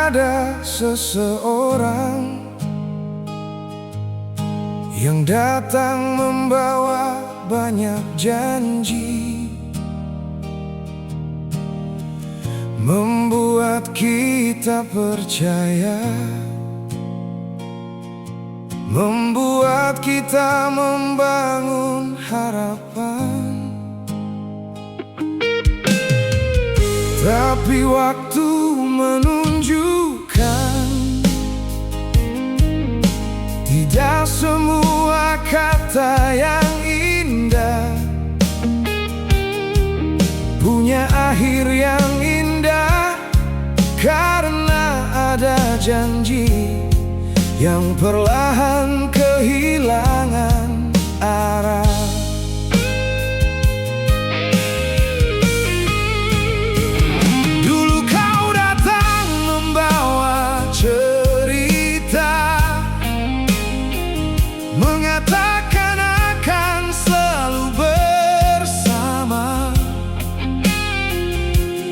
ada seseorang yang datang membawa banyak janji, membuat kita percaya, membuat kita membangun harapan. Tapi waktu menunjukkan tidak semua kata yang indah punya akhir yang indah, karena ada janji yang perlahan kehilangan arah. Dulu kau datang membawa cerita, mengatakan akan selalu bersama.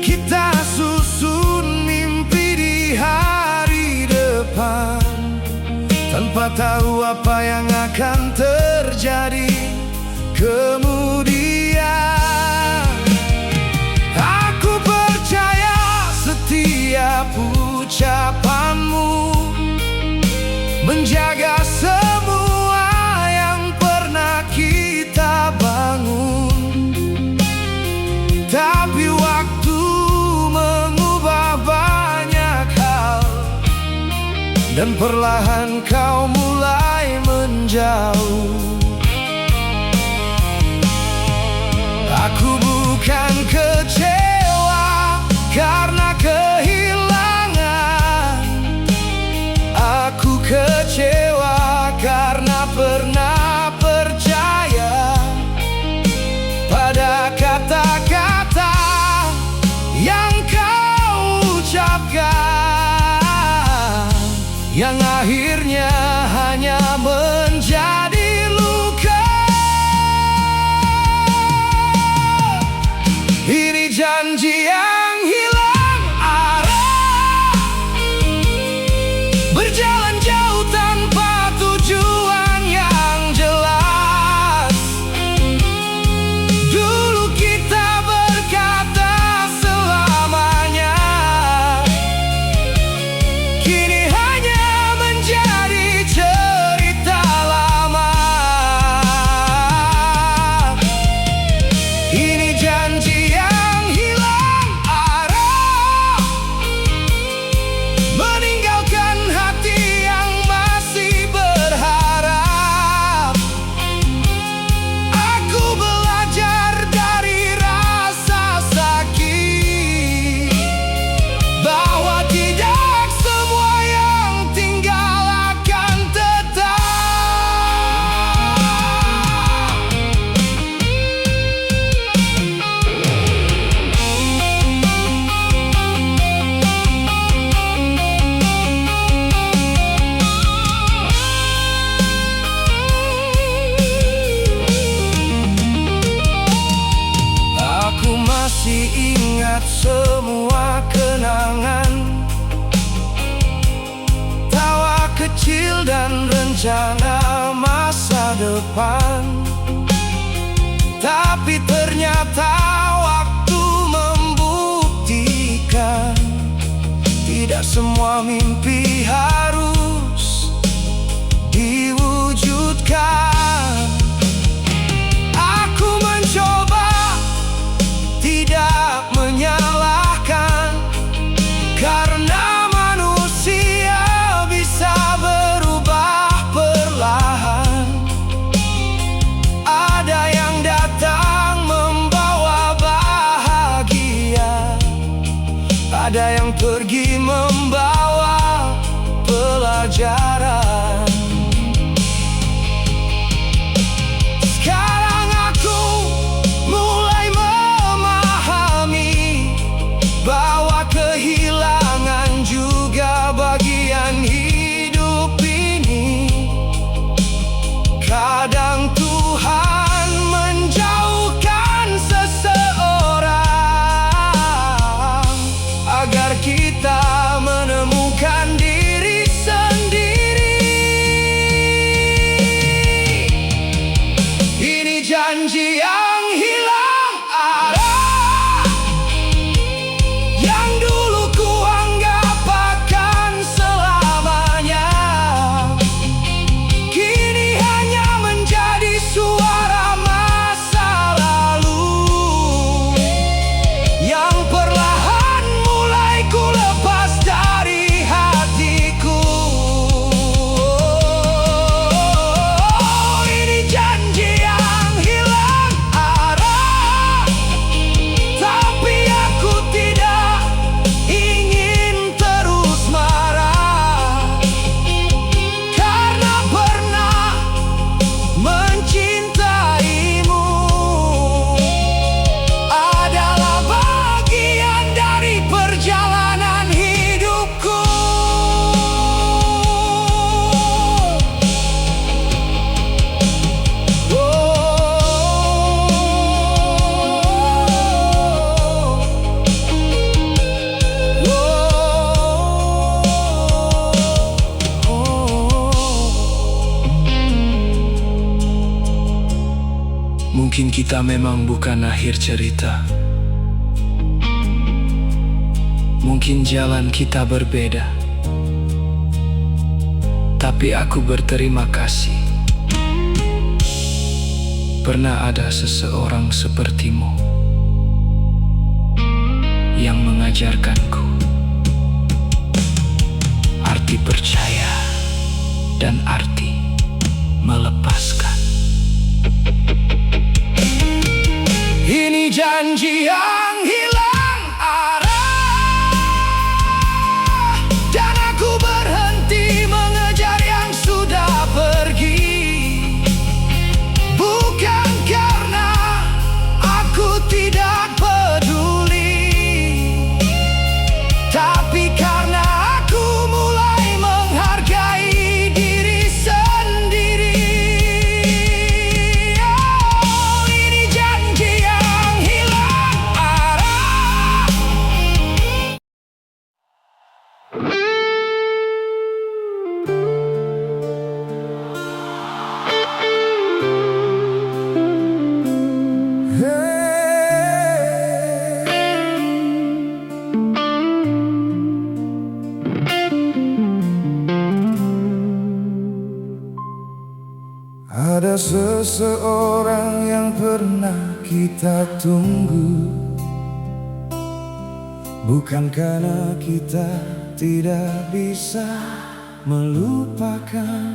Kita susun mimpi di hari depan, tanpa tahu apa yang akan terjadi kemudian. Aku percaya setiap ucapanmu, menjaga semua yang pernah kita bangun. Tapi waktu mengubah banyak hal, dan perlahan kau mulai menjauh. Aku bukan kecewa karena kehilangan, aku kecewa karena pernah percaya pada kata-kata yang kau ucapkan, yang akhirnya hanya menjadi luka. Ini janji yang hilang arah, berjalan jauh tanpa tujuan yang jelas. Dulu kita berkata selamanya, kini hanya menjadi cerita lama. Ini janji yang hilang arah, meninggalkan hati yang masih berharap. Aku belajar dari rasa sakit, bahwa tidak semua yang tinggal akan tetap. Aku masih ingat semua kenangan, tawa kecil dan rencana masa depan. Tapi ternyata waktu membuktikan, tidak semua mimpi harus diwujudkan. Aku mencoba tidak menyalahkan, karena manusia bisa berubah perlahan. Ada yang datang membawa bahagia, ada yang pergi membawa pelajaran. Sekarang aku mulai memahami bahwa kehilangan juga bagian hidup ini. Kadang Tuhan menjauhkan seseorang agar kita menemukan Mungkin kita memang bukan akhir cerita. Mungkin jalan kita berbeda. Tapi aku berterima kasih pernah ada seseorang sepertimu yang mengajarkanku arti percaya dan arti melepaskan. Ini janji yang hilang arah, dan aku berhenti mengejar yang sudah pergi. Bukan karena aku tidak peduli, tapi karena aku mulai menghargai diri sendiri. Oh, ini janji yang hilang arah. Ada seseorang yang pernah kita tunggu, bukan karena kita tidak bisa melupakan,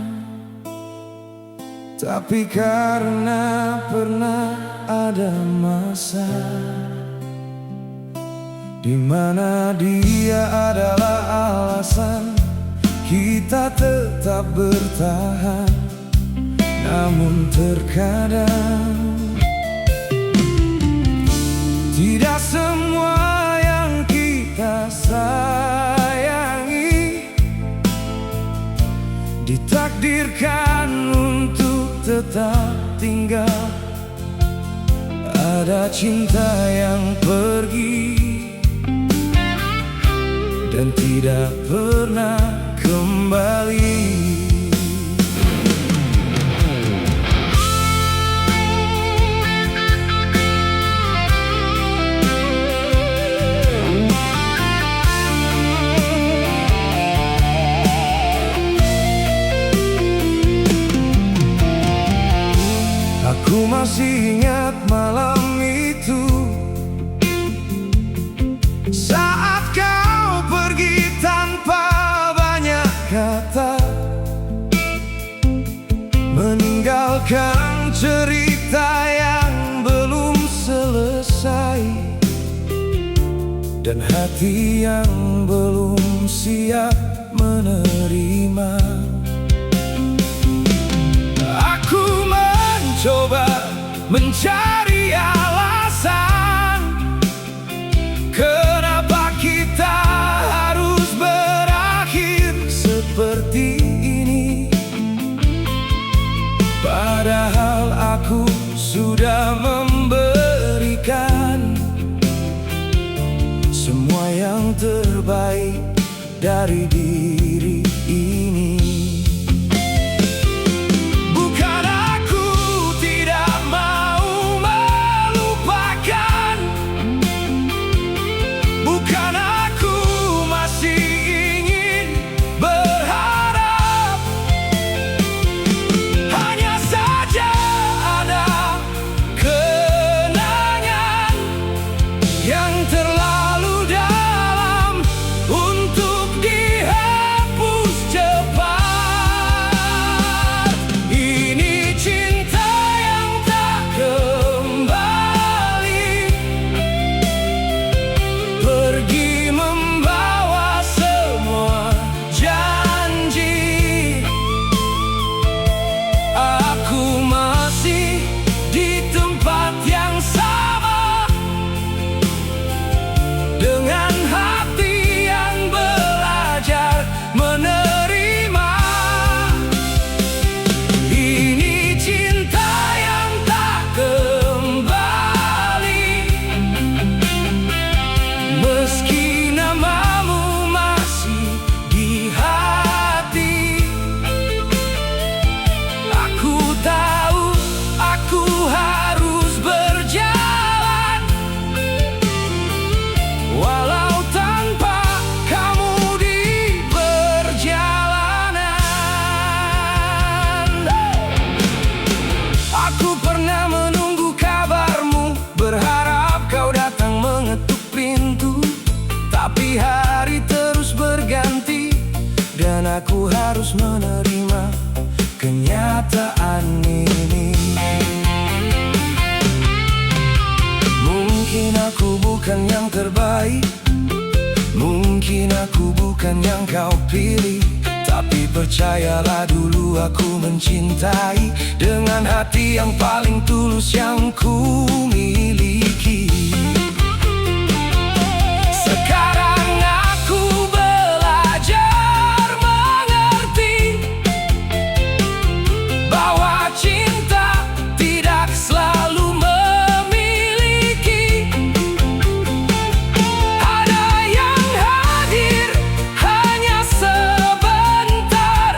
tapi karena pernah ada masa di mana dia adalah alasan kita tetap bertahan. Namun terkadang tidak semua yang kita sayangi ditakdirkan untuk tetap tinggal. Ada cinta yang pergi dan tidak pernah kembali. Aku masih ingat malam itu, saat kau pergi tanpa banyak kata, meninggalkan cerita yang belum selesai, dan hati yang belum siap menerima. Aku coba mencari alasan kenapa kita harus berakhir seperti ini. Padahal aku sudah memberikan semua yang terbaik dari diri ini. Yang terlalu dalam untuk dihapus. Tapi hari terus berganti dan aku harus menerima kenyataan ini. Mungkin aku bukan yang terbaik, mungkin aku bukan yang kau pilih, tapi percayalah dulu aku mencintai dengan hati yang paling tulus yang ku miliki. Sekarang aku belajar mengerti bahwa cinta tidak selalu memiliki. Ada yang hadir hanya sebentar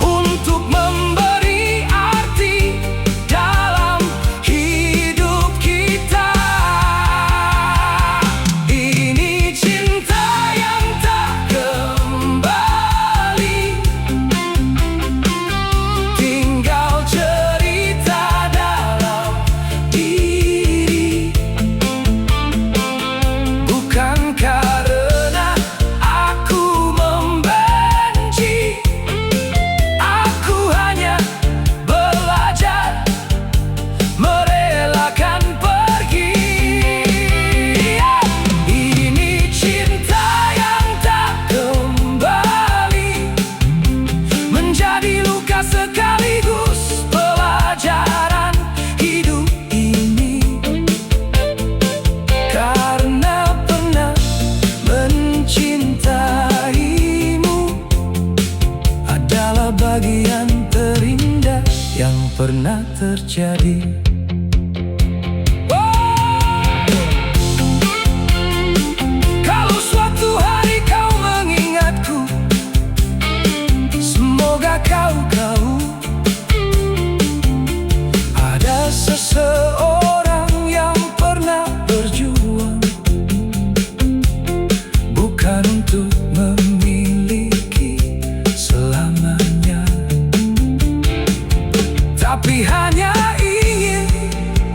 untuk memberi arti dalam hidup kita. Ini cinta yang tak kembali, tinggal cerita dalam diri. Bukan karena aku membenci, aku hanya belajar merelakan pergi. Ini cinta yang tak kembali, menjadi luka sekaligus pelajaran hidup ini. Karena pernah mencintaimu adalah bagian terindah yang pernah terjadi. Kalau suatu hari kau mengingatku, semoga kau ada seseorang yang pernah berjuang, bukan untuk memiliki selamanya, tapi hanya ingin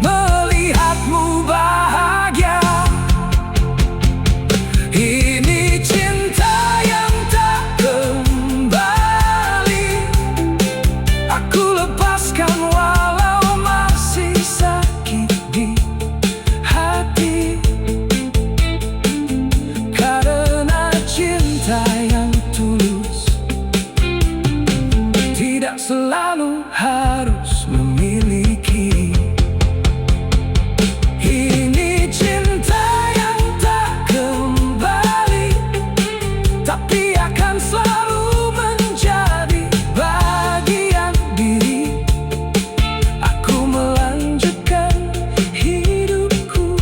melihatmu bahagia. Ini cinta yang tak kembali, aku lepaskan walau masih sakit di hati. Karena cinta yang tulus tidak selalu harus memiliki. Ini cinta yang tak kembali, tapi akan selalu menjadi bagian diri. Aku melanjutkan hidupku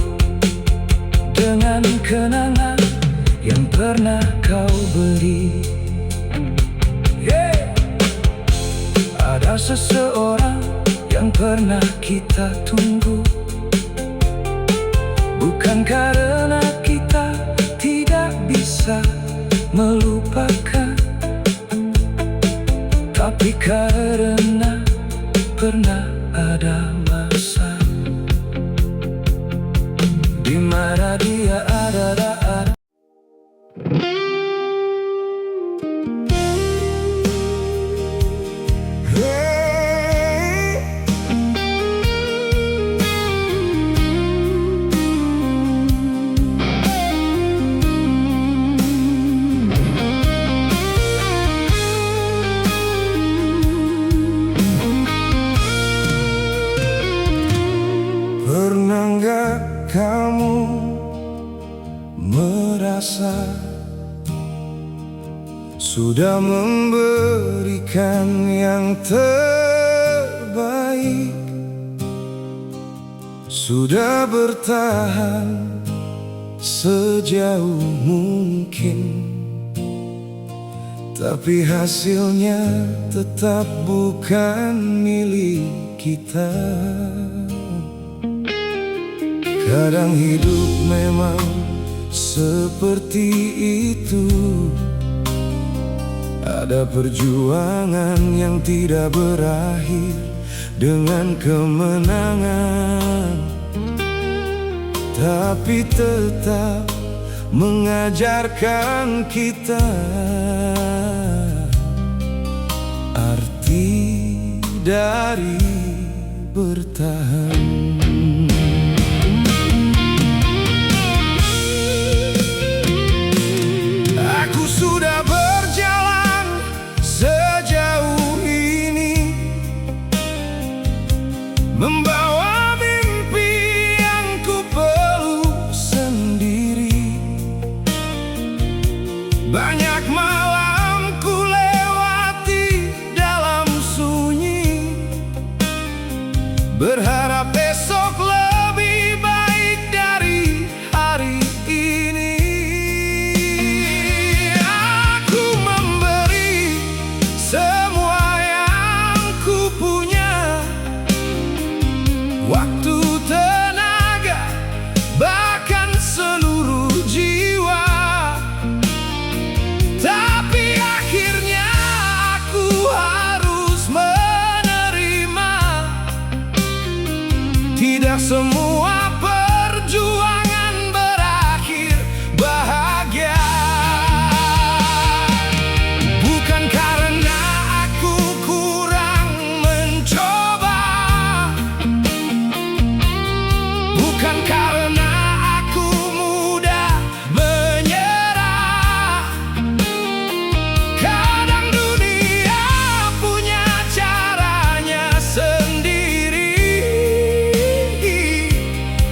dengan kenangan yang pernah kau beri. Ada seseorang yang pernah kita tunggu, bukan karena kita tidak bisa melupakan, tapi karena pernah ada masa di mana dia ada. Pernah nggak kamu merasa sudah memberikan yang terbaik, sudah bertahan sejauh mungkin, tapi hasilnya tetap bukan milik kita? Kadang hidup memang seperti itu. Ada perjuangan yang tidak berakhir dengan kemenangan, tapi tetap mengajarkan kita arti dari bertahan. Aku sudah berjalan sejauh ini, membawa mimpi yang ku peluk sendiri. Banyak malam ku lewati dalam sunyi, berharap besok lebih baik dari hari ini. Aku memberi semua yang ku punya, waktu, tenaga, bahkan seluruh jiwa. Tapi akhirnya aku harus menerima, tidak semua perjuangan berakhir bahagia. Bukan karena aku kurang mencoba, bukan karena aku mudah menyerah. Kadang dunia punya caranya sendiri,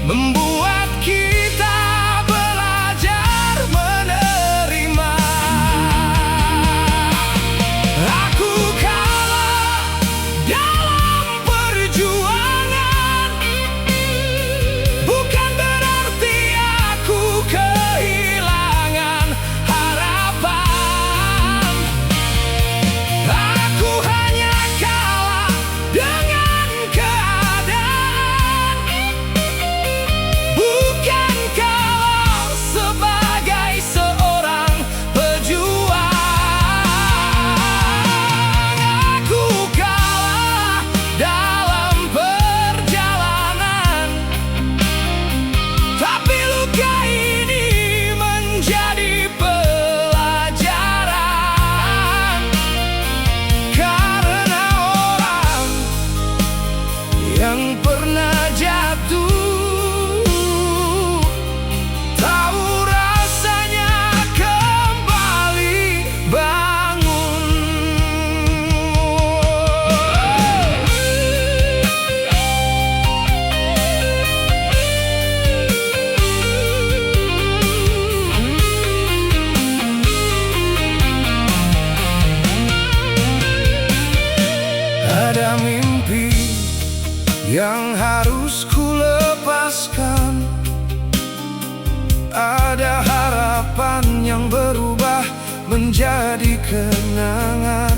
membuat kita belajar menerima. Aku kalah dalam perjuangan, bukan berarti aku kehilangan harapan. Aku hanya kalah dengan keadaan, bukan kalah sebagai seorang pejuang. Aku kalah dalam perjalanan, tapi luka ini menjadi pelajaran. Karena orang yang pernah jatuh tahu rasanya kembali bangun. Ada mimpi yang harus ku lepaskan, ada harapan yang berubah menjadi kenangan.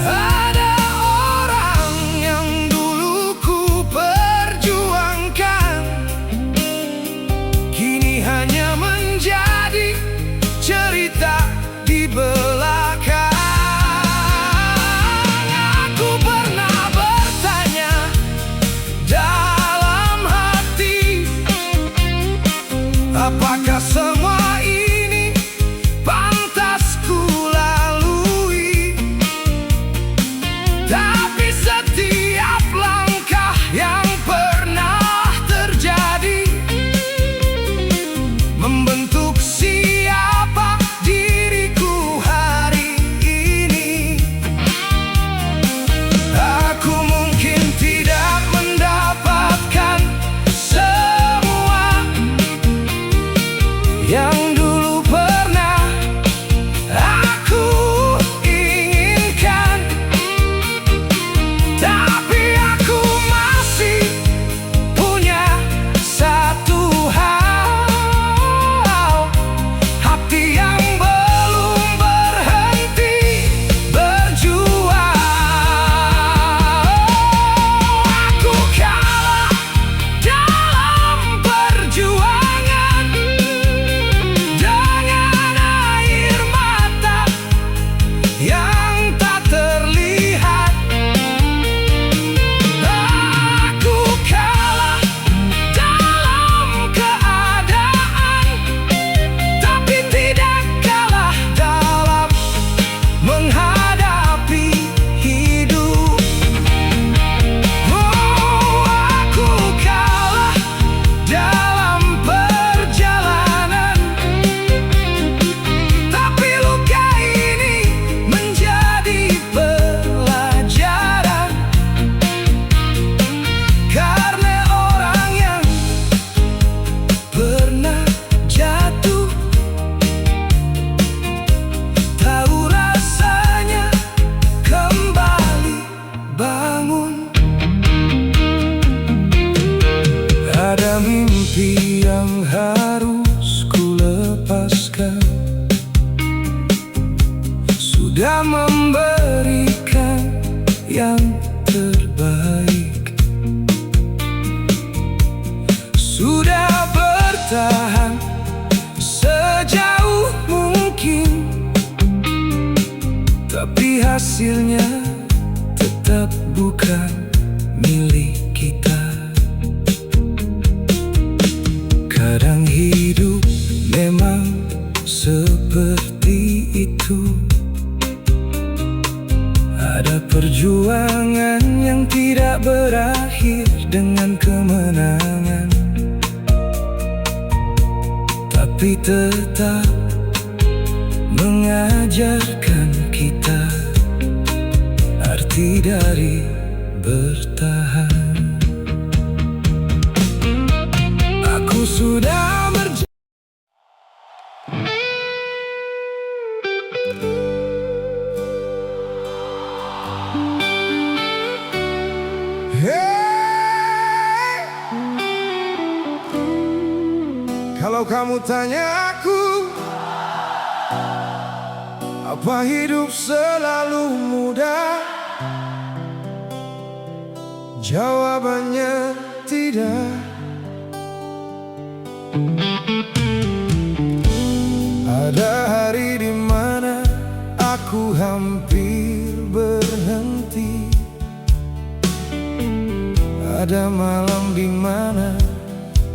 Ada orang yang dulu ku perjuangkan, kini hanya menjadi cerita di belakang. Aku pernah bertanya dalam hati, apakah semua ini pantas ku lalui? sudah memberikan yang terbaik, sudah bertahan sejauh mungkin, tapi hasilnya tetap bukan milik kita. Kadang hidup memang seperti itu. Ada perjuangan yang tidak berakhir dengan kemenangan, tapi tetap mengajarkan kita arti dari bertahan. Aku sudah Hey, kalau kamu tanya aku, apa hidup selalu mudah? Jawabannya tidak. Ada hari di mana aku hampir berhenti. Ada malam di mana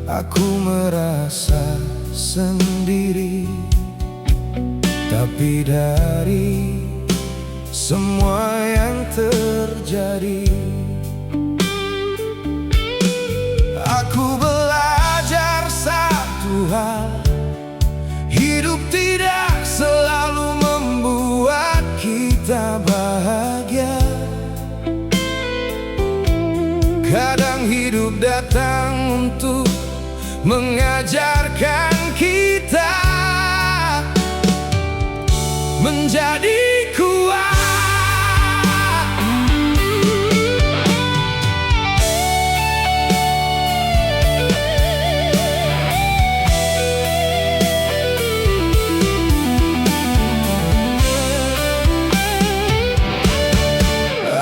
aku merasa sendiri. Tapi dari semua yang terjadi, aku belajar satu hal: hidup tidak selalu membuat kita bahagia. Kadang hidup datang untuk mengajarkan kita menjadi kuat.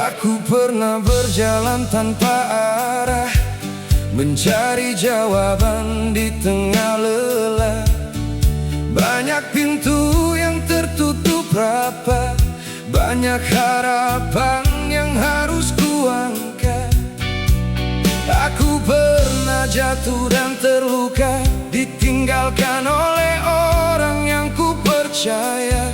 Aku pernah berjalan tanpa arah, mencari jawaban di tengah lelah. Banyak pintu yang tertutup rapat, banyak harapan yang harus kuangkat. Aku pernah jatuh dan terluka, ditinggalkan oleh orang yang ku percaya.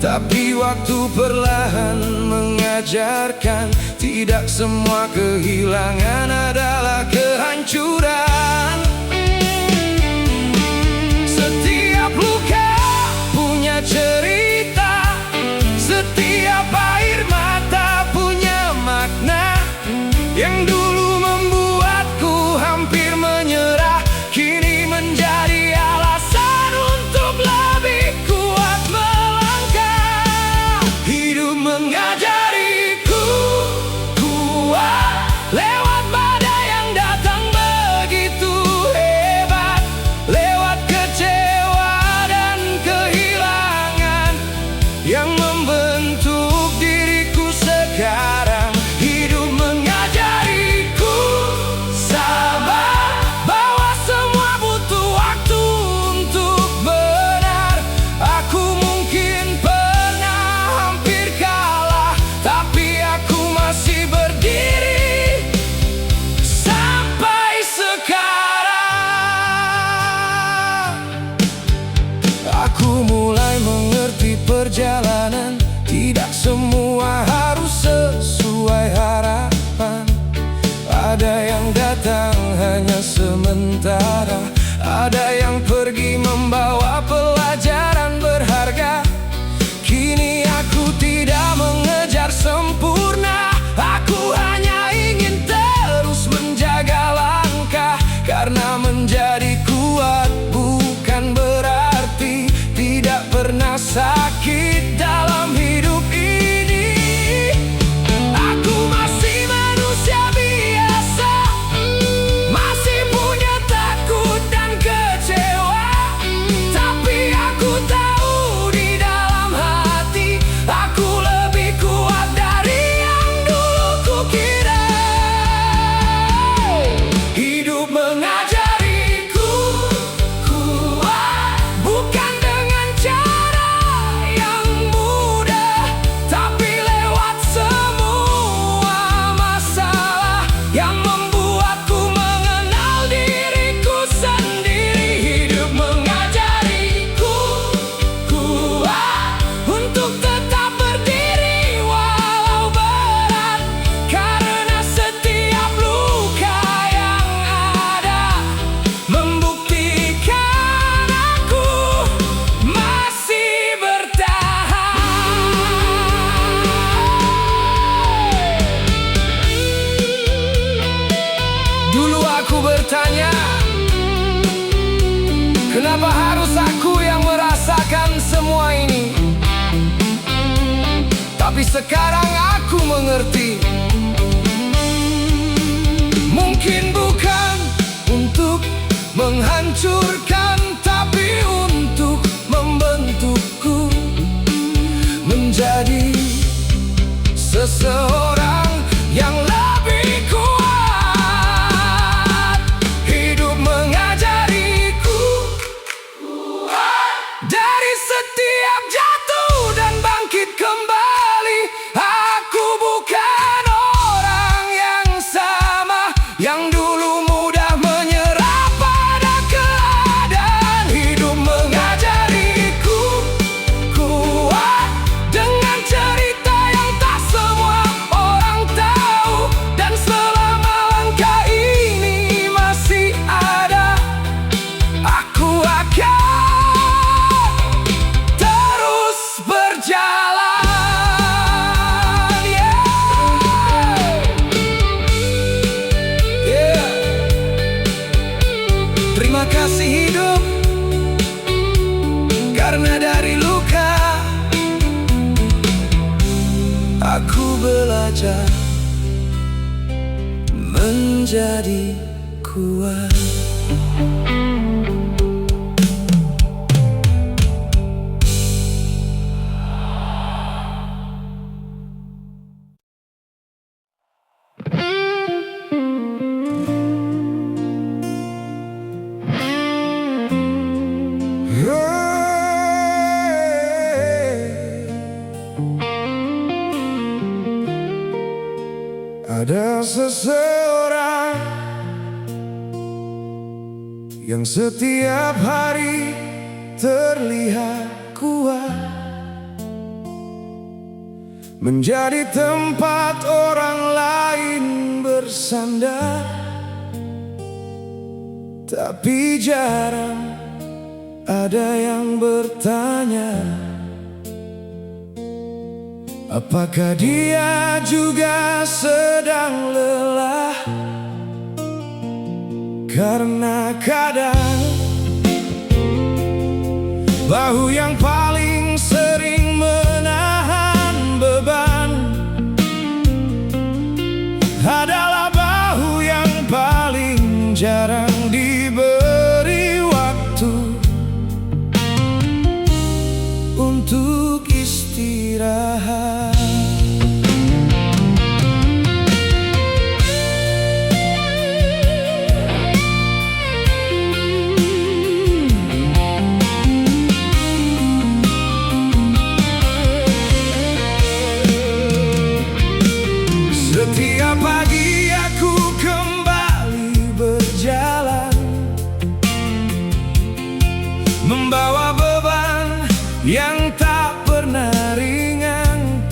Tapi waktu perlahan mengajarkan, tidak semua kehilangan adalah kehancuran. Setiap luka punya cerita, setiap air mata punya makna. Yang dulu membuatku hampir menyerah, kini menjadi alasan untuk lebih kuat melangkah. Hidup mengajariku kuat lewat badai yang datang begitu hebat, lewat kecewa dan kehilangan yang membentuk diriku sekarang. Hidup mengajariku sabar, bahwa semua butuh waktu untuk benar. Aku mungkin pernah hampir kalah, tapi aku masih berdiri sampai sekarang. Aku mulai mengerti perjalanan, tidak semua harus sesuai harapan. Ada yang datang hanya sementara, ada yang pergi membawa pelajaran berharga. Kini aku tidak mengejar sempurna, aku hanya ingin terus menjaga langkah. Karena menjadi kuat bukan berarti tidak pernah sakit dalam hidup ini. Aku masih manusia biasa, masih punya takut dan kecewa, tapi sekarang aku mengerti. Mungkin bukan untuk menghancurkan, tapi untuk membentukku menjadi seseorang yang lebih kuat. Hidup mengajariku dari setiap jatuh dan bangkit kembali. Aku bukan orang yang sama, yang dulu mudah menyerah pada keadaan. Hidup mengajariku kuat dengan cerita yang tak semua orang tahu. Dan selama langkah ini masih ada, aku akan terus berjalan. Terima kasih hidup, karena dari luka aku belajar menjadi kuat. Ada seseorang yang setiap hari terlihat kuat, menjadi tempat orang lain bersandar. Tapi jarang ada yang bertanya, apakah dia juga sedang lelah? Karena kadang bahu yang paling sering menahan beban adalah bahu yang paling jarang diberi waktu untuk istirahat. Setiap pagi aku kembali berjalan, membawa beban yang tak pernah ringan.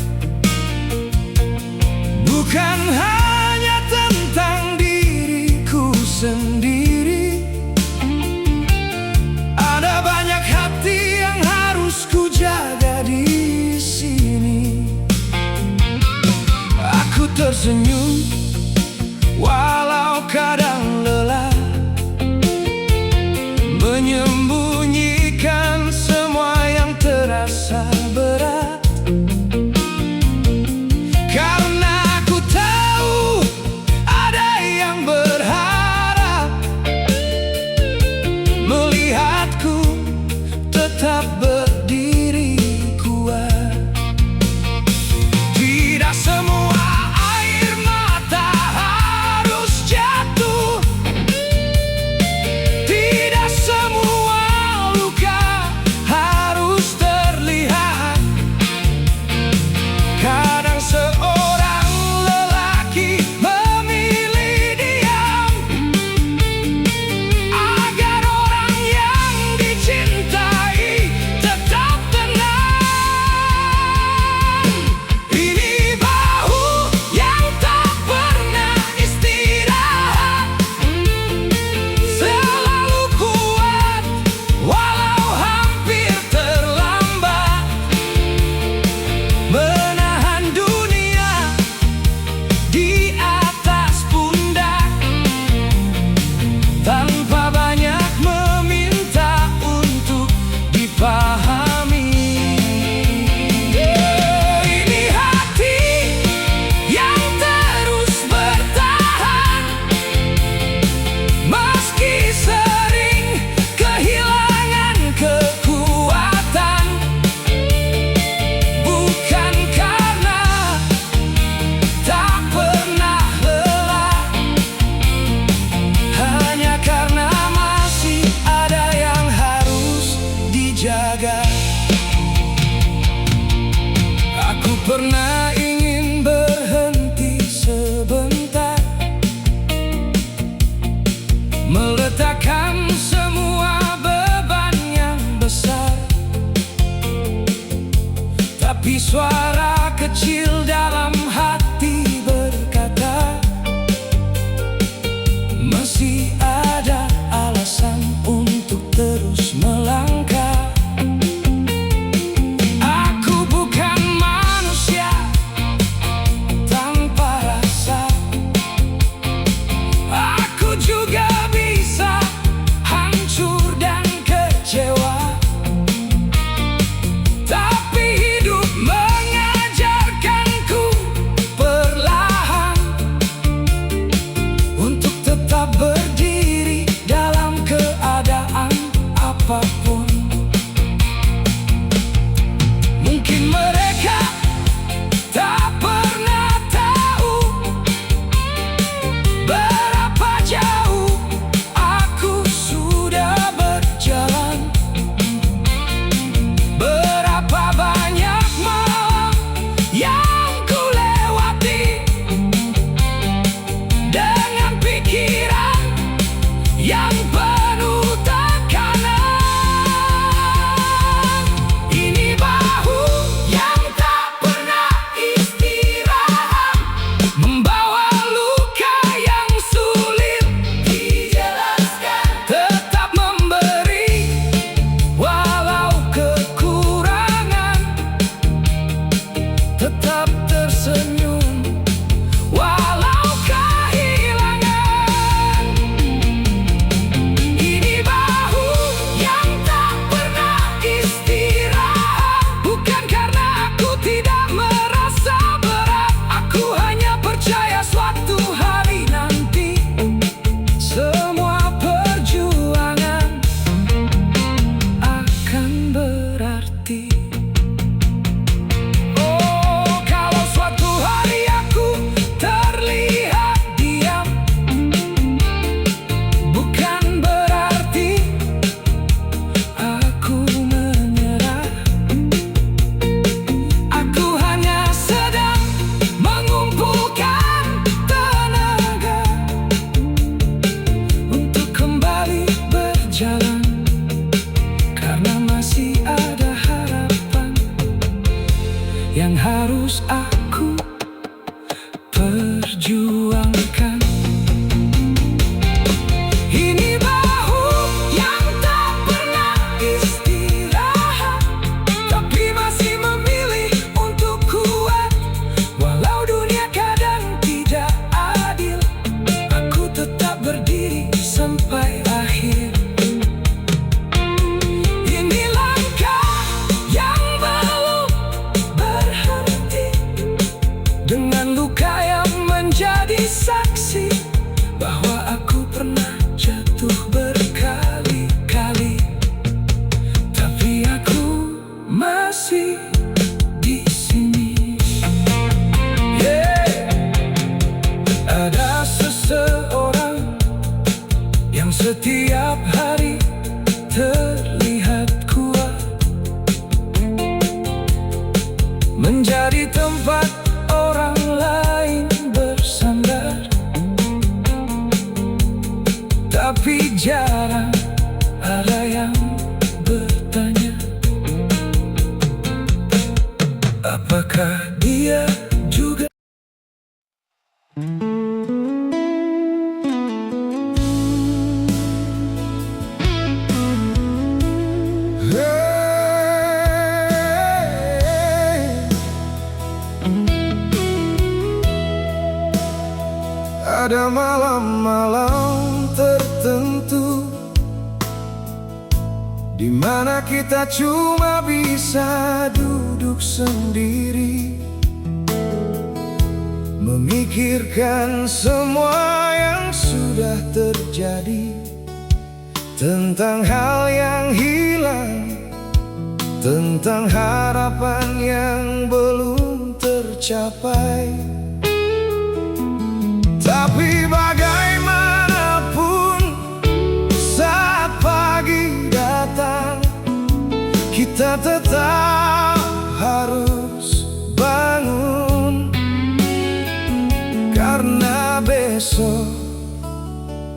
Bukan hanya tentang diriku sendiri, ada banyak hati yang harus ku jaga di sini. Aku tersenyum walau kadang lelah, menyembunyikan semua yang terasa berat. Karena aku tahu ada yang berharap melihatku tetap berdiri kuat. Tidak semua air mata harus jatuh, tidak semua luka harus terlihat. Kadang seorang lelaki memilih diam agar orang yang dicintai tetap dijaga. Aku pernah ingin berhenti sebentar, meletakkan semua beban yang besar. Tapi suara kecil dalam hati berkata, masih ada alasan untuk terus melangkah. Aku bukan manusia tanpa rasa. Aku juga bisa hancur dan kecewa. Tapi hidup mengajarkanku perlahan untuk tetap berdiri dalam keadaan apapun. Mungkin mereka tak pernah tahu berapa jauh aku sudah berjalan, berapa banyak malam yang ku lewati dengan pikiran yang penuh tekanan. Ini bahu yang tak pernah istirahat, membawa luka yang sulit dijelaskan, tetap memberi walau kekurangan, tetap tersenyum walau kehilangan. Ini bahu yang tak pernah istirahat, bukan karena aku tidak merasa berat. Aku hanya percaya suatu hari nanti semua perjuangan akan berarti. Oh, kalau suatu hari aku terlihat diam, bukan berarti aku menyerah. Aku hanya sedang mengumpulkan tenaga untuk kembali berjalan, karena masih ada harapan yang harus aku perjuangkan. Ini bahu yang tak pernah istirahat, tapi masih memilih untuk kuat. Walau dunia kadang tidak adil, aku tetap berdiri sampai akhir. Ini langkah yang belum berhenti, dengan luka yang menjadi saksi bahwa aku pernah jatuh berkali-kali, tapi aku masih di sini. Yeah. Ada seseorang yang setiap hari terlihat kuat, menjadi tempat orang lain bersandar, tapi jarang ada yang bertanya, apakah dia juga. Ada malam-malam tertentu di mana kita cuma bisa duduk sendiri, memikirkan semua yang sudah terjadi, tentang hal yang hilang, tentang harapan yang belum tercapai. Tapi bagaimanapun saat pagi datang, kita tetap harus bangun, karena besok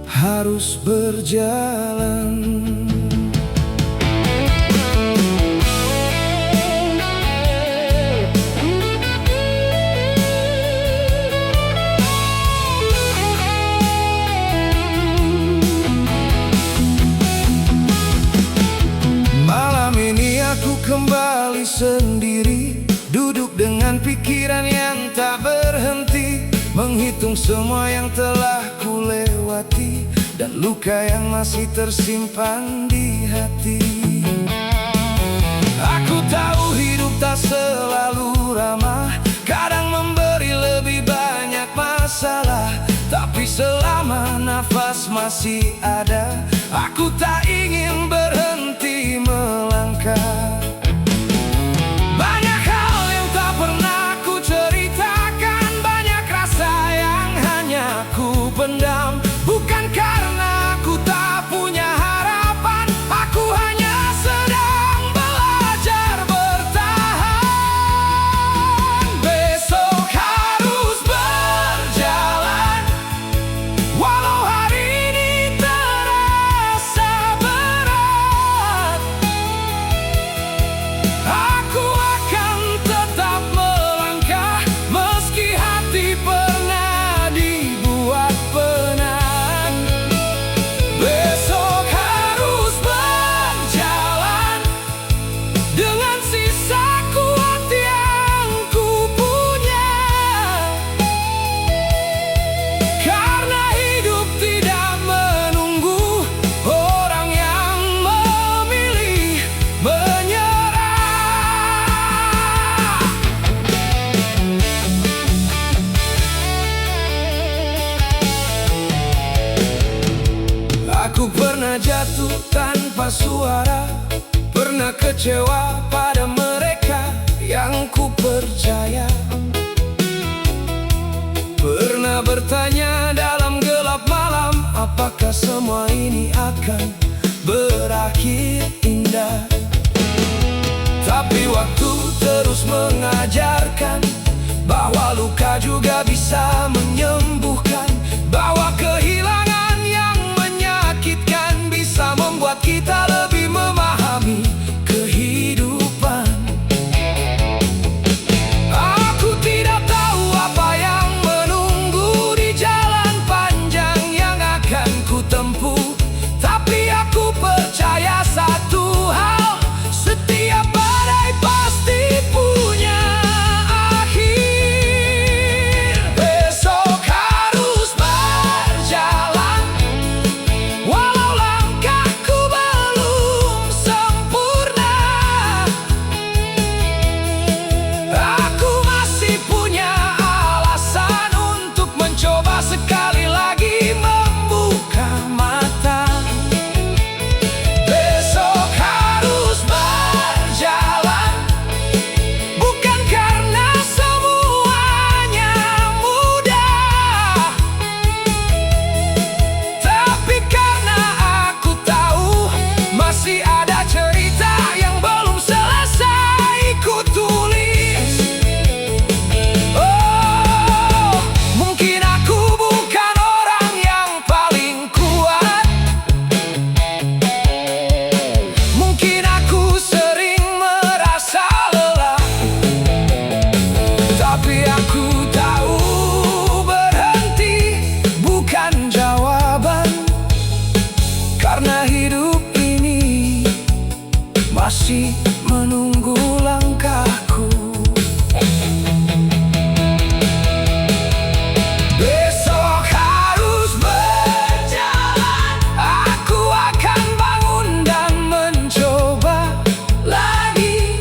harus berjalan. Malam ini aku kembali sendiri, duduk dengan pikiran yang tak berhenti, menghitung semua yang telah ku lewati dan luka yang masih tersimpan di hati. Aku tahu hidup tak selalu ramah, kadang memberi lebih banyak masalah, tapi selama nafas masih ada, aku tak ingin berhenti melangkah. Banyak hal yang tak pernah ku ceritakan, banyak rasa yang hanya ku pendam. Bukan karena aku tak punya harapan, aku hanya sedang belajar bertahan. Besok harus berjalan, walau hari ini terasa berat. Aku akan tetap melangkah, meski hati pernah dibuat penat. Besok harus berjalan dengan sisa kuat yang ku punya, karena hidup tidak menunggu orang yang memilih menyerah. Aku pernah jatuh tanpa suara, pernah kecewa pada mereka yang ku percaya, pernah bertanya dalam gelap malam, apakah semua ini akan berakhir indah. Tapi waktu terus mengajarkan bahwa luka juga bisa menyembuhkan, bahwa kehilangan yang menyakitkan bisa membuat kita lebih memahami kehidupan. Aku tidak tahu apa yang menunggu di jalan panjang yang akan ku tempuh, tapi aku percaya satu hal, setiap badai pasti punya akhir. Besok harus berjalan, walau langkahku belum sempurna. Aku masih punya alasan untuk mencoba sekali lagi membuka mata. Besok harus berjalan, bukan karena semuanya mudah, tapi karena aku tahu masih ada cerita yang belum selesai ku tulis. Oh, mungkin aku bukan orang yang paling kuat, mungkin aku sering merasa lelah, tapi aku tahu berhenti bukan jawaban, karena hidup ini masih menunggu langkahku. Besok harus berjalan, aku akan bangun dan mencoba lagi,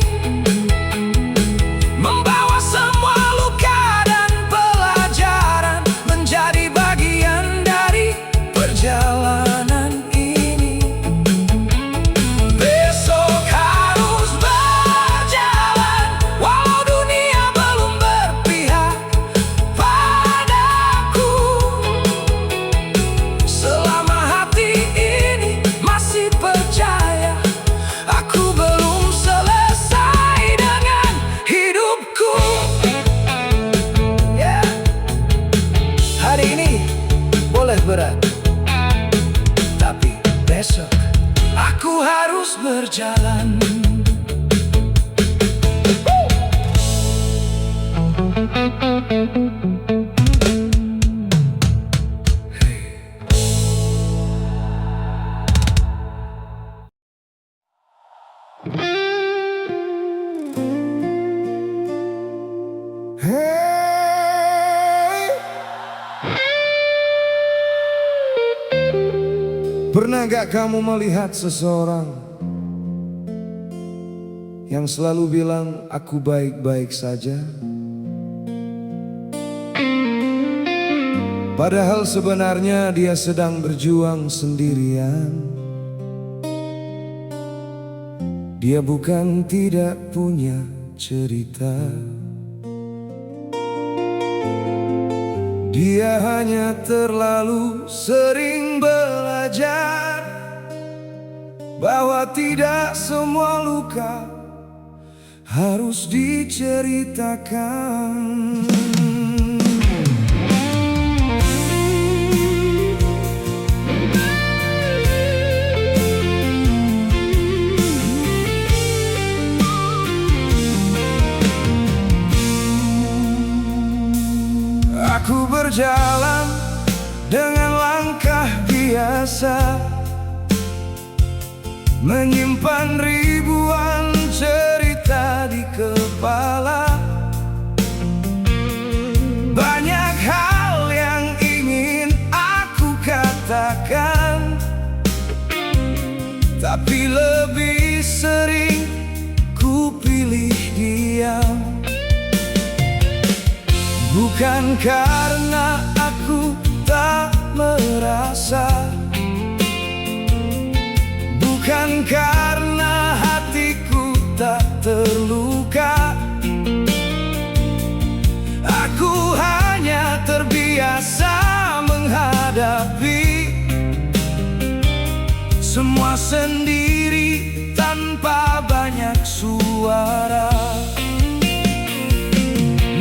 membawa semua luka dan pelajaran menjadi bagian dari perjalanan ini. Besok harus berjalan, Pernah gak kamu melihat seseorang yang selalu bilang aku baik-baik saja, padahal sebenarnya dia sedang berjuang sendirian? Dia bukan tidak punya cerita, dia hanya terlalu sering belajar bahwa tidak semua luka harus diceritakan. Aku berjalan dengan langkah biasa, menyimpan ribuan cerita di kepala. Banyak hal yang ingin aku katakan, tapi lebih sering ku pilih diam. Bukan karena aku tak merasa, bukan karena hatiku tak terluka. Aku hanya terbiasa menghadapi semua sendiri tanpa banyak suara.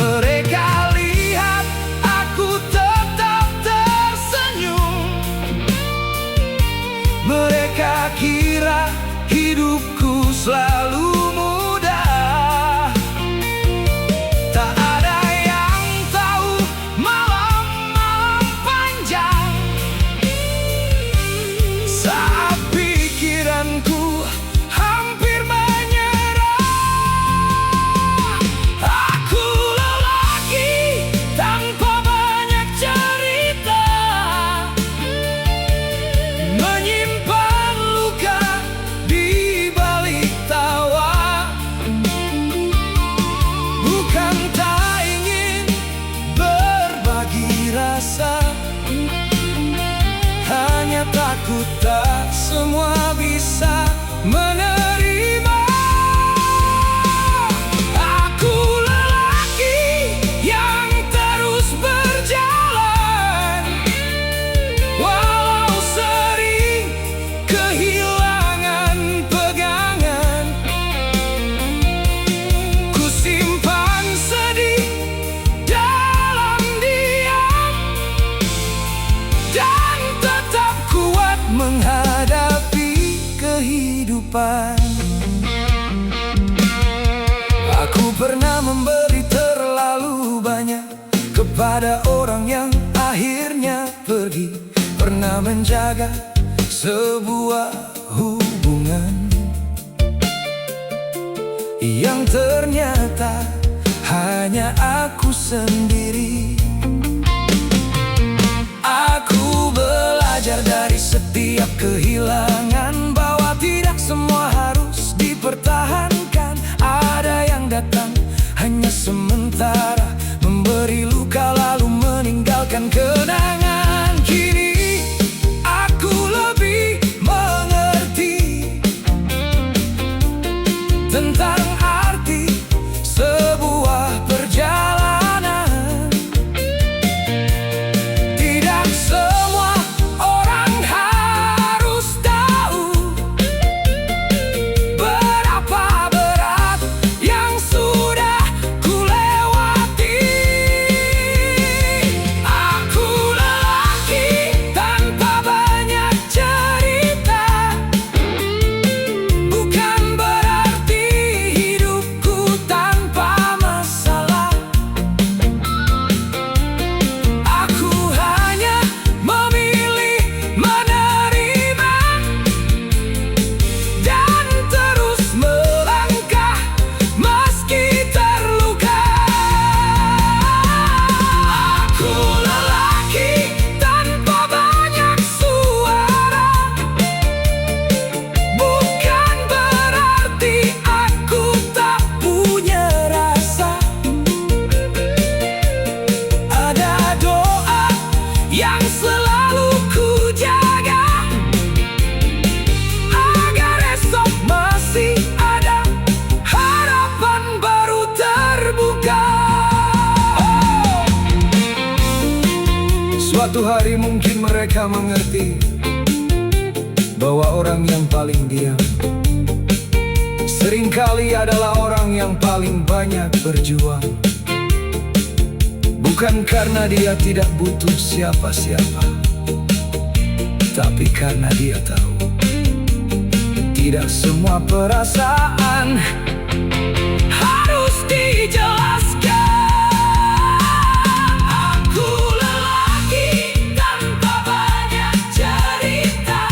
Mereka lihat aku tetap tersenyum, mereka kira hidupku selalu mudah. Tak ada yang tahu malam-malam panjang saat pikiranku hampir menyerah. Aku lelaki tanpa banyak cerita, menyimpan luka di balik tawa. Bukan tak ingin berbagi rasa, hanya takut tak semua bisa menerima. Aku lelaki yang terus berjalan, walau sering kehilangan pegangan. Ku simpan sedih dalam diam dan tetap kuat menghadapi kehidupan. Aku pernah memberi terlalu banyak kepada orang yang akhirnya pergi. Pernah menjaga sebuah hubungan yang ternyata hanya aku sendiri. Aku belajar dari setiap kehilangan bahwa tidak semua harus dipertahankan. Ada yang datang hanya sementara, memberi luka lalu meninggalkan kenangan. Kini aku lebih mengerti tentang arti sebuah perjalanan. Tidak semua orang harus tahu berapa berat yang sudah ku lewati. Aku lelaki tanpa banyak cerita, bukan berarti Suatu hari mungkin mereka mengerti bahwa orang yang paling diam seringkali adalah orang yang paling banyak berjuang. Bukan karena dia tidak butuh siapa-siapa, tapi karena dia tahu tidak semua perasaan harus dijelaskan. Aku lelaki tanpa banyak cerita,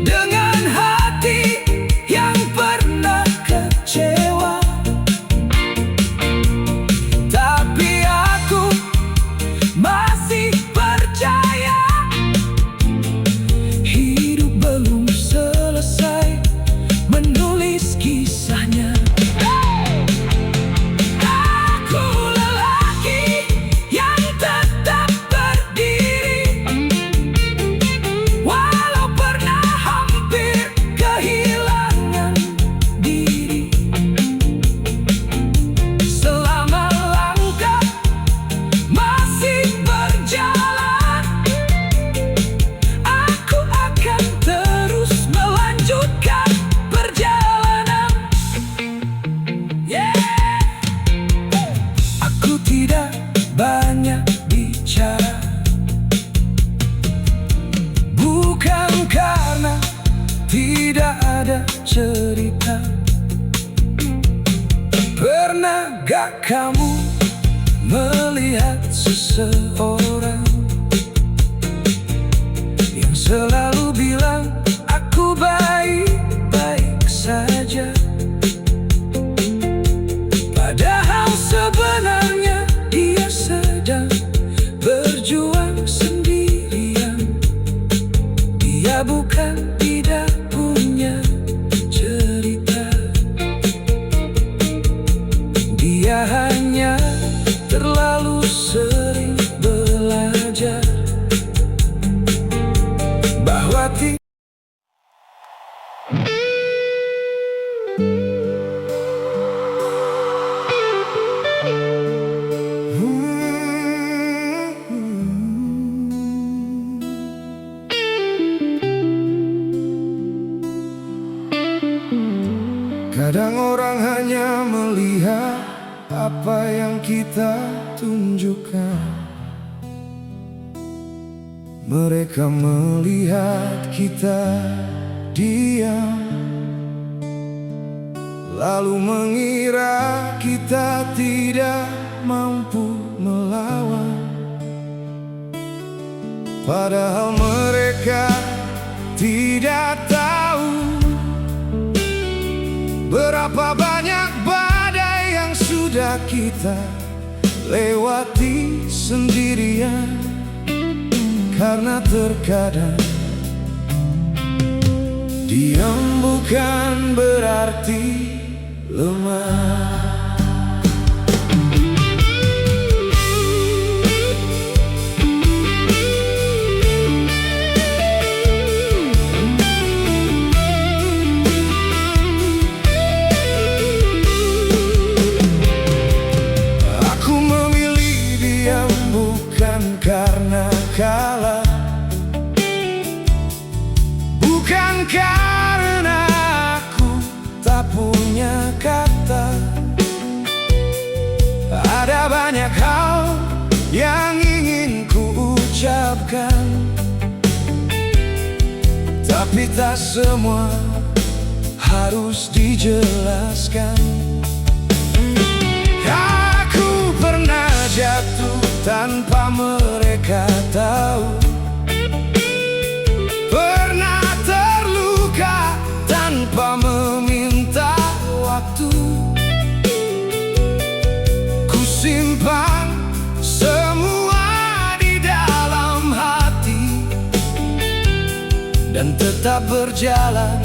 dengan hati yang pernah kecewa. Tapi aku masih percaya hidup belum selesai menulis kisahnya. Aku lelaki yang tetap berdiri, walau pernah hampir kehilangan diri. Selama langkah masih berjalan, aku akan terus melanjutkan perjalanan. Aku tidak banyak bicara, bukan karena tidak ada cerita. Pernah gak kamu melihat seseorang yang selalu bilang aku baik-baik saja, padahal sebenarnya dia sedang berjuang sendirian. Dia bukan tidak punya cerita, dia hanya terlalu sering belajar bahwa kadang orang hanya melihat apa yang kita tunjukkan. Mereka melihat kita diam, lalu mengira kita tidak mampu melawan. Padahal mereka tidak tahu berapa banyak badai yang sudah kita lewati sendirian. Karena terkadang diam bukan berarti lemah. Karena kalah, bukan karena aku tak punya kata. Ada banyak hal yang ingin ku ucapkan, tapi tak semua harus dijelaskan. Aku pernah jatuh tanpa mereka tahu, pernah terluka tanpa meminta waktu. Ku simpan semua di dalam hati dan tetap berjalan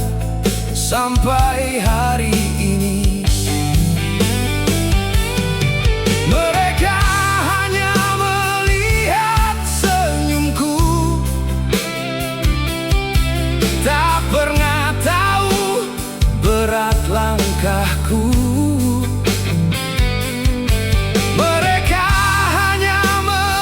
sampai hari ini. Mereka hanya melihat senyumku, tak pernah tahu berat langkahku. Mereka hanya melihat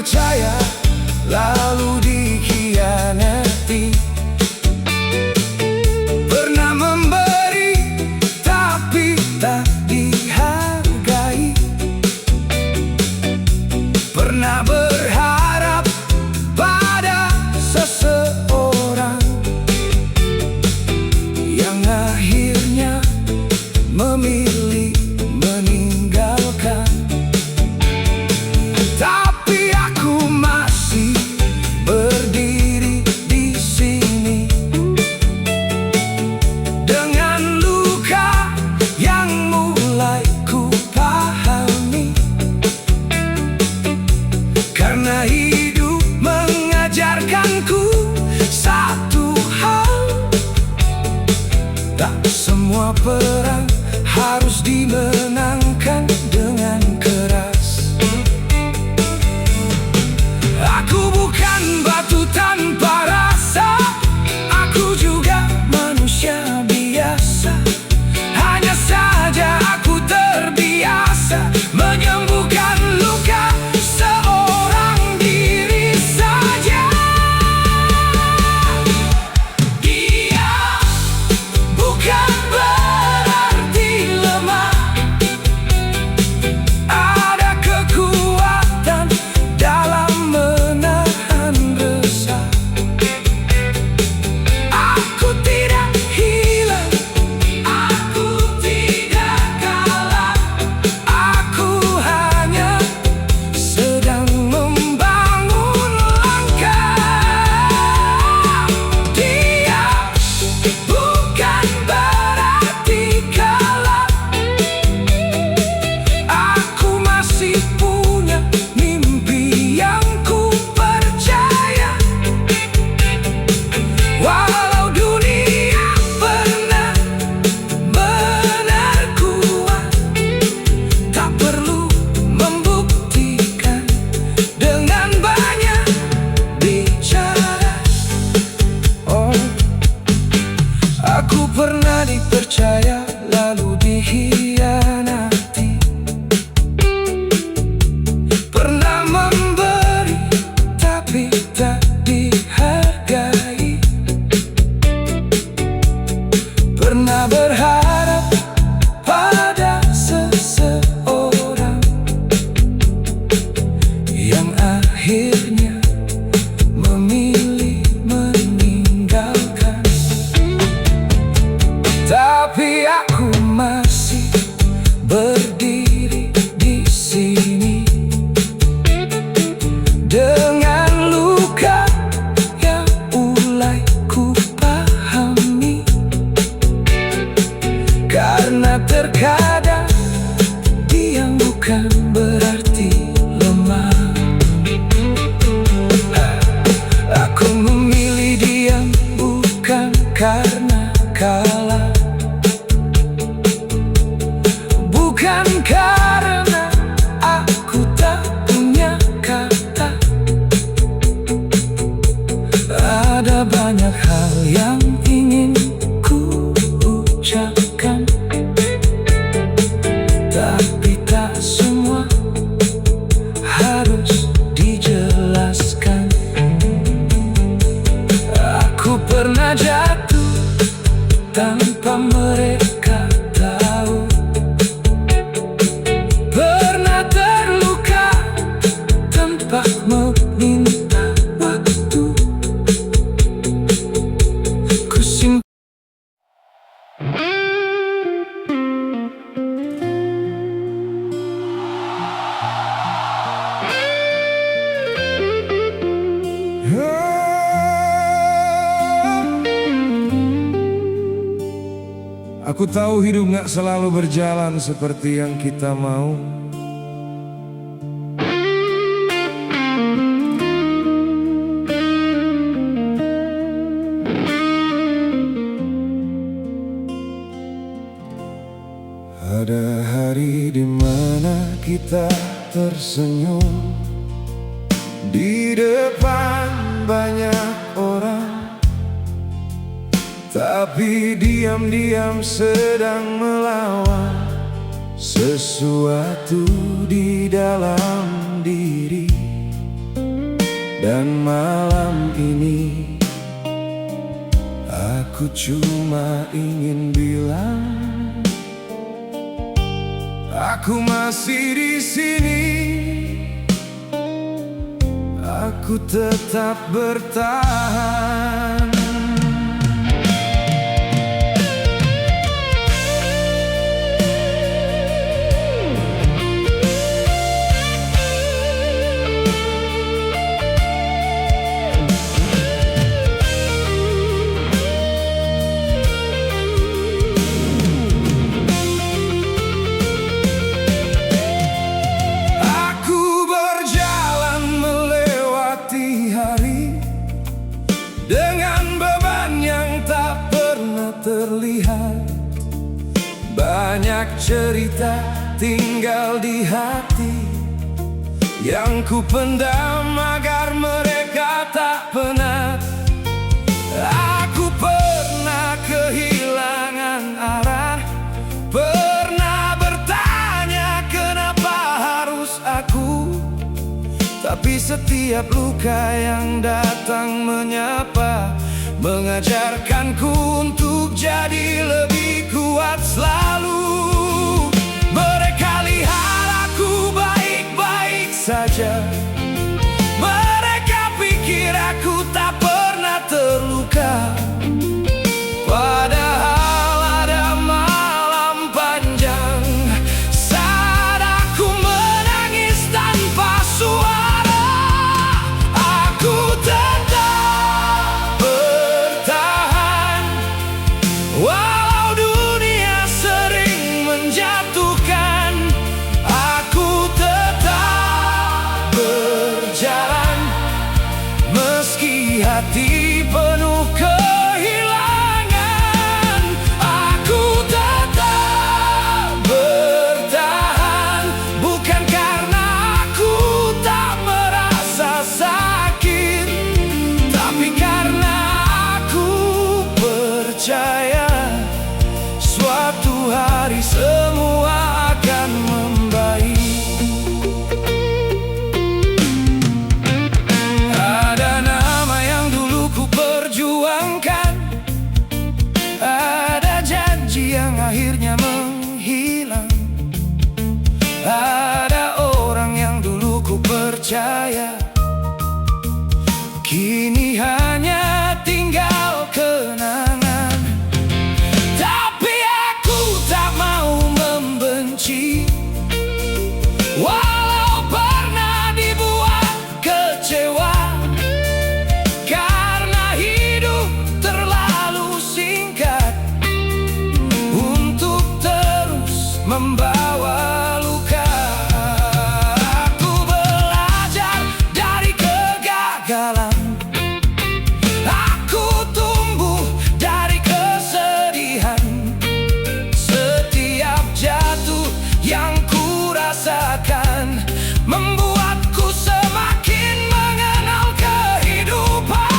percaya lalu dikhianati. Pernah memberi tapi tak dihargai. Pernah berharap pada seseorang yang akhirnya memilih meninggalkan. Tapi aku masih berdiri di sini dengan luka yang mulai ku pahami. Karena hidup mengajarkanku satu hal, tak semua perang harus dimenangkan dengan keras. Aku bukan batu tanpa rasa, aku juga manusia biasa. Hanya saja aku terbiasa menyembuhkan luka seorang diri saja. Dia bukan berarti lemah, ada kekuatan dalam menahan resah. Aku tidak hilang, aku tidak kalah, aku hanya sedang membangun langkah. Dia bukan berarti kalah, aku masih punya mimpi yang ku percaya. Walau dunia pernah benar kuat, tak perlu membuktikan dengan banyak bicara. Oh, aku pernah dipercaya lalu dikhianati. Pernah memberi tapi tak dihargai. Pernah berharap pada seseorang yang akhirnya memilih meninggalkan. Tapi aku masih berdiri di sini dengan luka yang mulai ku pahami. Karena terkadang diam bukan berarti lemah. Aku memilih diam bukan karena kalah, bukan karena aku tak punya kata. Ada banyak hal yang ingin ku ucapkan, tapi tak semua harus dijelaskan. Aku pernah jatuh tanpa mereka tahu, pernah terluka tanpa meminta waktu. Ku simpan. Aku tahu hidup gak selalu berjalan seperti yang kita mau. Ada hari di mana kita tersenyum di depan banyak orang, tapi diam-diam sedang melawan sesuatu di dalam diri. cuma ingin bilang, aku masih di sini. Aku tetap bertahan. Dengan beban yang tak pernah terlihat, banyak cerita tinggal di hati yang ku pendam agar mereka tak penat. Aku pernah kehilangan arah, pernah bertanya kenapa harus aku. Tapi setiap luka yang datang menyapa, mengajarkanku untuk jadi lebih kuat selalu. Mereka lihat aku baik-baik saja, mereka pikir aku tak pernah terluka. Padahal ada malam panjang saat aku menangis tanpa suara. Walau dunia sering menjatuhkan, aku tetap berjalan. Meski hati penuh kehilangan, aku tetap bertahan. Bukan karena aku tak merasa sakit, tapi karena aku percaya suatu hari semua akan membaik. Ada nama yang dulu ku perjuangkan, ada janji yang akhirnya menghilang, ada orang yang dulu ku percaya, kini hanya tinggal kenangan. Walau pernah dibuat kecewa, karena hidup terlalu singkat untuk terus membawa luka. Aku belajar dari kegagalan, aku tumbuh dari kesedihan. Setiap jatuh yang rasakan membuatku semakin mengenal kehidupan.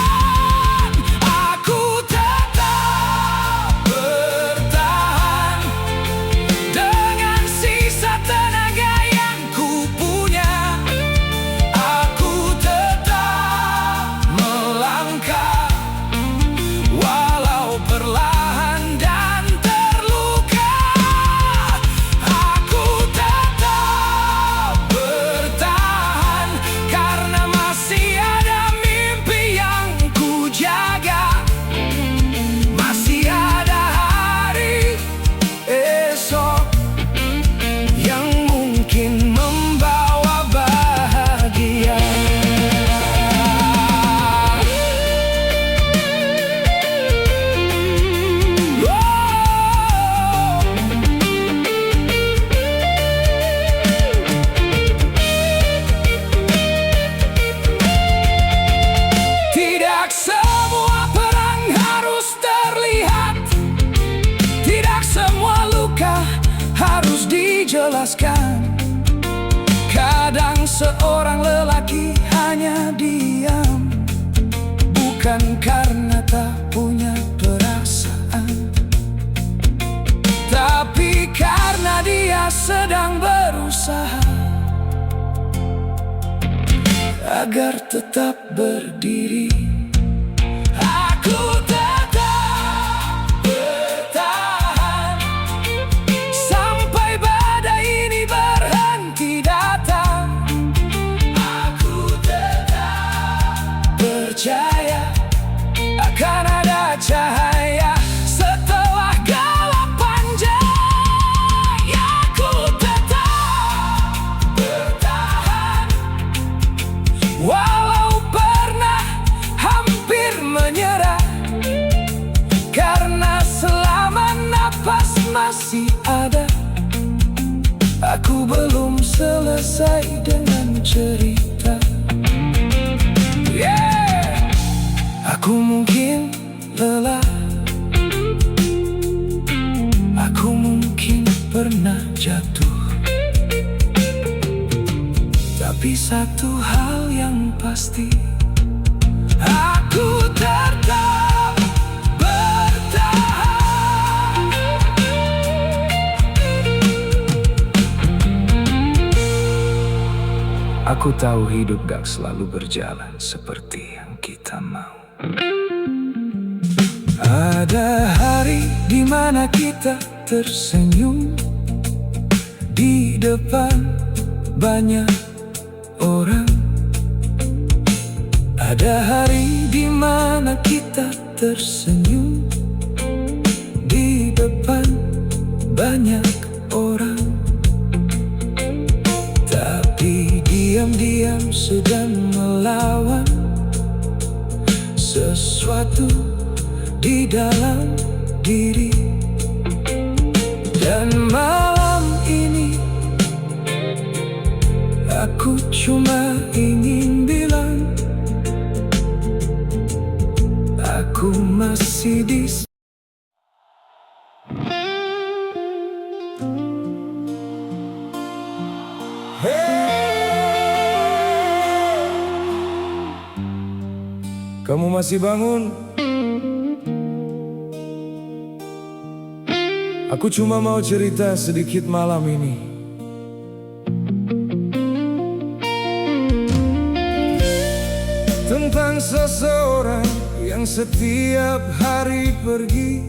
Aku tetap bertahan dengan sisa tenaga yang ku punya. Aku tetap melangkah walau perlahan dan terluka. Harus dijelaskan. Kadang seorang lelaki hanya diam, bukan karena tak punya perasaan, tapi karena dia sedang berusaha agar tetap berdiri. Aku tetap selesai dengan cerita. Aku mungkin lelah, aku mungkin pernah jatuh, tapi satu hal yang pasti, aku tetap bertahan. Aku tahu hidup gak selalu berjalan seperti yang kita mau. Ada hari di mana kita tersenyum di depan banyak orang. Ada hari di mana kita tersenyum di depan banyak orang, tapi diam-diam sedang melawan sesuatu di dalam diri. Dan malam ini aku cuma ingin bilang, aku masih di sini. Kamu masih bangun? Aku cuma mau cerita sedikit malam ini. Tentang seseorang yang setiap hari pergi,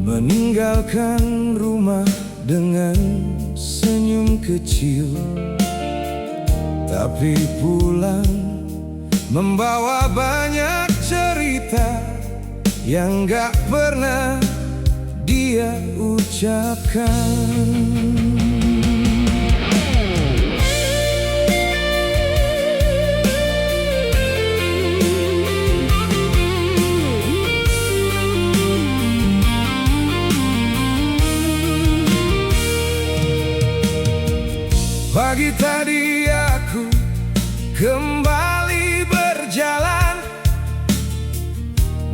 meninggalkan rumah dengan senyum kecil, tapi pulang membawa banyak cerita yang gak pernah dia ucapkan. Pagi tadi aku kembali berjalan,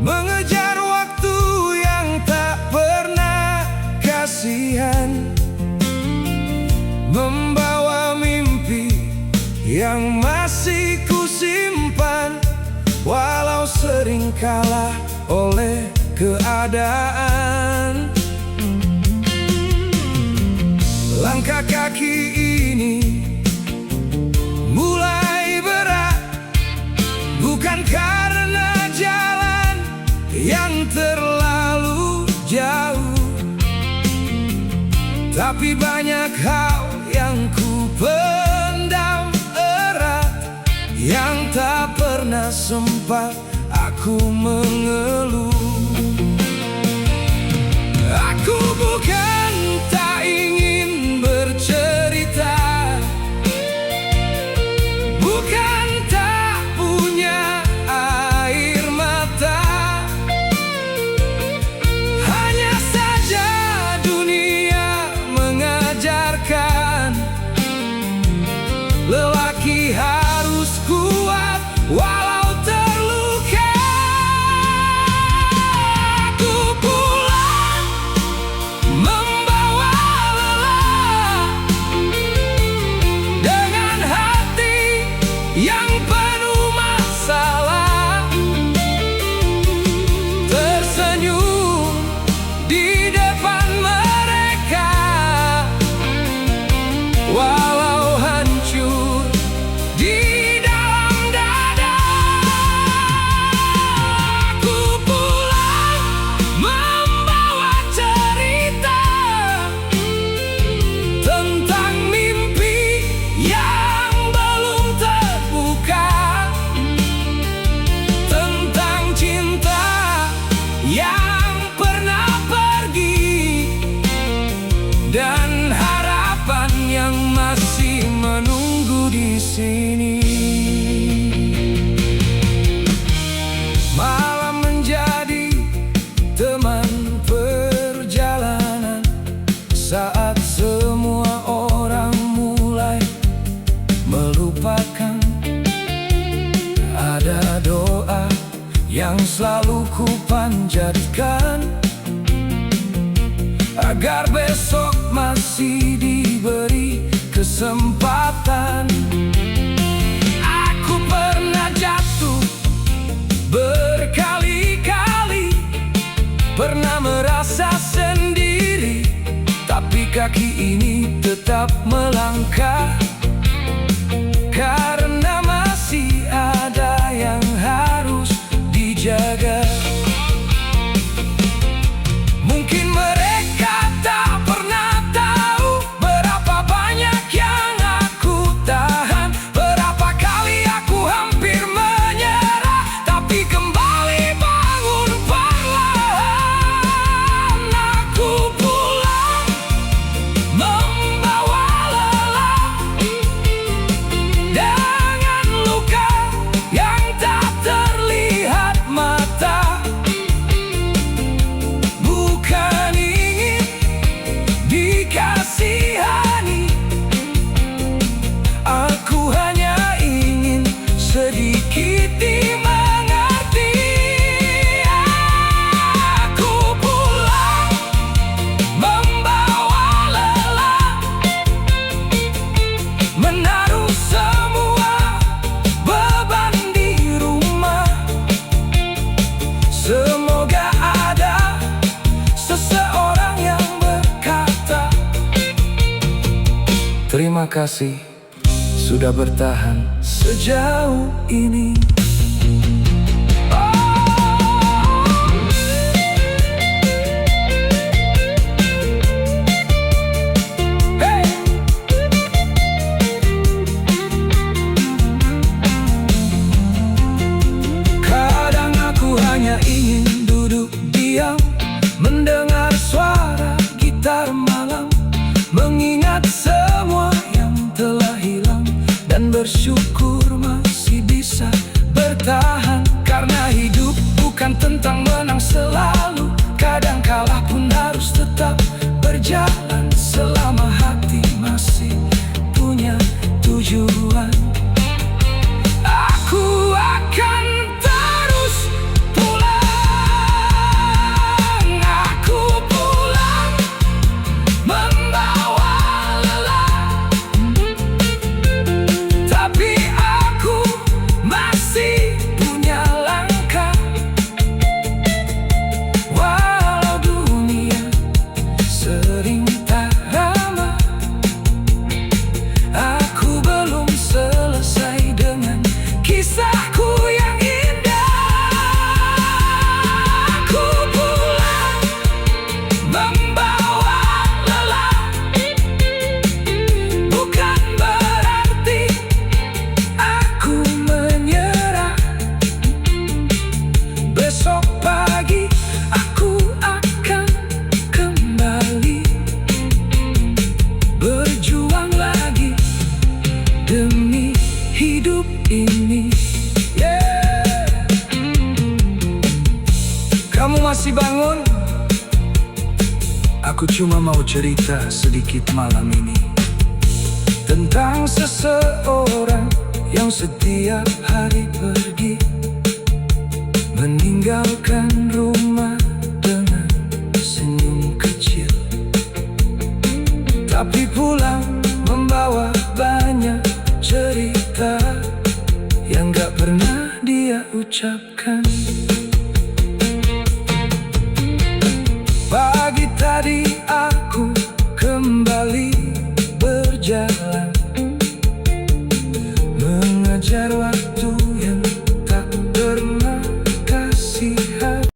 mengejar waktu yang tak pernah kasihan, membawa mimpi yang masih kusimpan, walau sering kalah oleh keadaan. Langkah kaki ini mulai berat, bukan karena jalan yang terlalu jauh, tapi banyak hal yang ku pendam erat, yang tak pernah sempat aku mengeluh. Aku bukan tak ingin bercerita, bukan tak punya air mata, hanya saja dunia mengajarkan lelaki harus kuat walau terluka. Aku pulang membawa lelah, dengan hati yang penuh masalah, tersenyum di depan mereka, walau hancur di dalam dada. Aku pulang membawa cerita tentang mimpi yang belum terbuka, tentang cinta yang pernah pergi, dan harapan yang masih menunggu di sini. Malam menjadi teman perjalanan saat semua orang mulai selalu ku panjatkan, agar besok masih diberi kesempatan. Aku pernah jatuh berkali-kali, pernah merasa sendiri, tapi kaki ini tetap melangkah, karena masih ada yang harus dijaga. Mungkin mereka tak pernah tahu berapa banyak yang aku tahan, berapa kali aku hampir menyerah, tapi kembali bangun perlahan. Aku pulang membawa lelah, dengan luka yang tak terlihat mata. Bukan ingin dikasihani, aku hanya ingin sedikit dimengerti. Aku pulang membawa lelah, menaruh semua beban di rumah. Semoga ada seseorang yang berkata, terima kasih sudah bertahan sejauh ini. Hey! Kadang aku hanya ingin duduk diam, mendengar suara gitar malam, mengingat semua yang telah hilang, dan bersyukur masih bisa bertahan. Karena hidup bukan tentang menang selalu, kadang kalah pun harus tetap berjalan, selama hati masih punya tujuan. Aku akan terus pulang, aku pulang membawa lelah, tapi aku masih punya langkah. Walau dunia sering tak ramah, aku belum selesai dengan kisahku yang indah. Aku pulang membawa lelah, bukan berarti aku menyerah. Besok pagi aku akan kembali berjuang lagi demi hidup ini. Yeah. Kamu masih bangun? Aku cuma mau cerita sedikit malam ini tentang seseorang yang setiap hari pergi, meninggalkan rumah dengan senyum kecil, tapi pulang membawa banyak cerita yang gak pernah dia ucap.